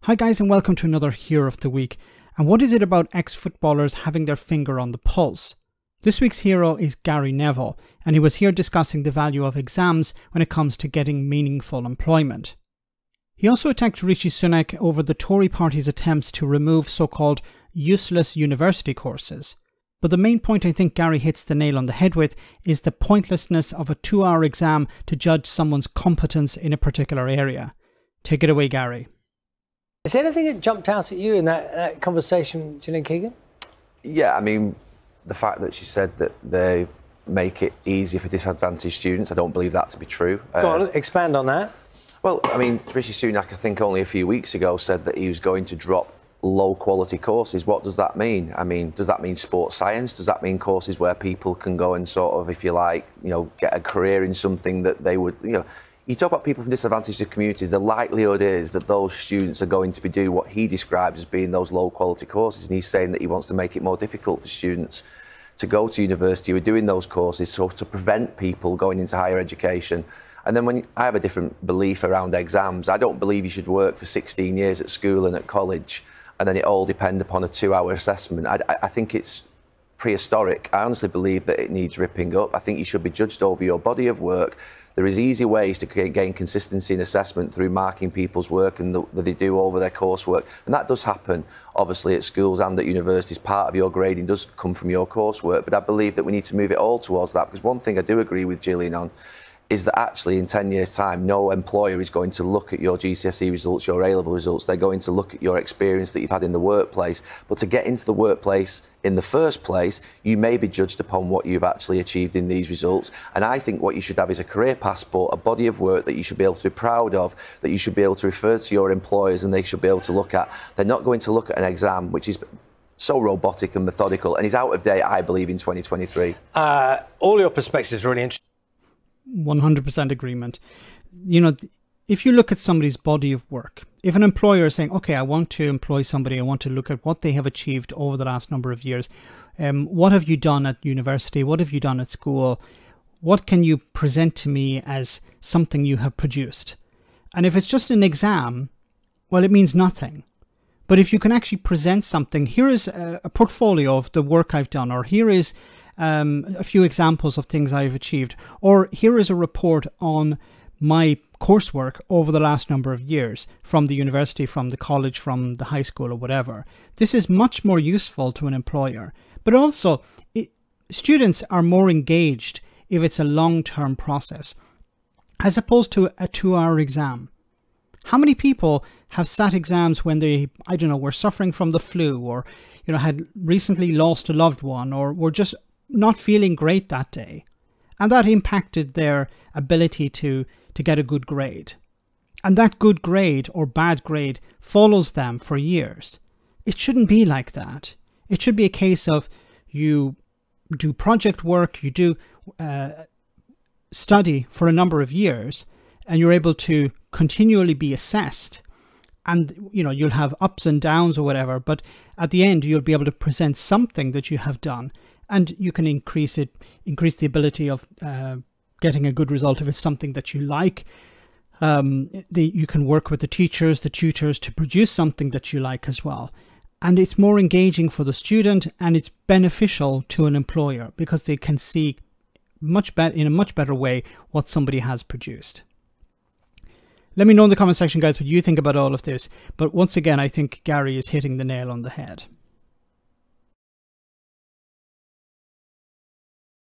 Hi guys, and welcome to another Hero of the Week. And what is it about ex-footballers having their finger on the pulse? This week's hero is Gary Neville, and he was here discussing the value of exams when it comes to getting meaningful employment. He also attacked Rishi Sunak over the Tory party's attempts to remove so-called useless university courses. But the main point I think Gary hits the nail on the head with is the pointlessness of a 2-hour exam to judge someone's competence in a particular area. Take it away, Gary. Is there anything that jumped out at you in that conversation, Gillian Keegan? Yeah, I mean, the fact that she said that they make it easier for disadvantaged students, I don't believe that to be true. Go on, expand on that. Well, I mean, Rishi Sunak, I think only a few weeks ago, said that he was going to drop low-quality courses. What does that mean? I mean, does that mean sports science? Does that mean courses where people can go and sort of, if you like, get a career in something that they would, You talk about people from disadvantaged communities, the likelihood is that those students are going to be doing what he describes as being those low-quality courses, and he's saying that he wants to make it more difficult for students to go to university who are doing those courses, so to prevent people going into higher education. And then I have a different belief around exams. I don't believe you should work for 16 years at school and at college, and then it all depend upon a 2-hour assessment. I think it's prehistoric. I honestly believe that it needs ripping up. I think you should be judged over your body of work. There is easy ways to gain consistency in assessment through marking people's work and that they do over their coursework. And that does happen, obviously, at schools and at universities. Part of your grading does come from your coursework. But I believe that we need to move it all towards that. Because one thing I do agree with Gillian on is that actually in 10 years' time, no employer is going to look at your GCSE results, your A-level results. They're going to look at your experience that you've had in the workplace. But to get into the workplace in the first place, you may be judged upon what you've actually achieved in these results. And I think what you should have is a career passport, a body of work that you should be able to be proud of, that you should be able to refer to your employers and they should be able to look at. They're not going to look at an exam, which is so robotic and methodical and is out of date, I believe, in 2023. All your perspectives are really interesting. 100% agreement. If you look at somebody's body of work, if an employer is saying, okay, I want to employ somebody, I want to look at what they have achieved over the last number of years. What have you done at university? What have you done at school? What can you present to me as something you have produced? And if it's just an exam, well, it means nothing. But if you can actually present something, here is a portfolio of the work I've done, or here is a few examples of things I've achieved, or here is a report on my coursework over the last number of years from the university, from the college, from the high school or whatever. This is much more useful to an employer. But also, students are more engaged if it's a long-term process, as opposed to a 2-hour exam. How many people have sat exams when they, were suffering from the flu, or, had recently lost a loved one, or were just not feeling great that day, and that impacted their ability to get a good grade, and that good grade or bad grade follows them for years. It shouldn't be like that. It should be a case of you do project work, you do study for a number of years, and you're able to continually be assessed, and you'll have ups and downs or whatever, but at the end you'll be able to present something that you have done. And you can increase the ability of getting a good result if it's something that you like. You can work with the teachers, the tutors to produce something that you like as well. And it's more engaging for the student, and it's beneficial to an employer because they can see in a much better way what somebody has produced. Let me know in the comment section, guys, what you think about all of this. But once again, I think Gary is hitting the nail on the head.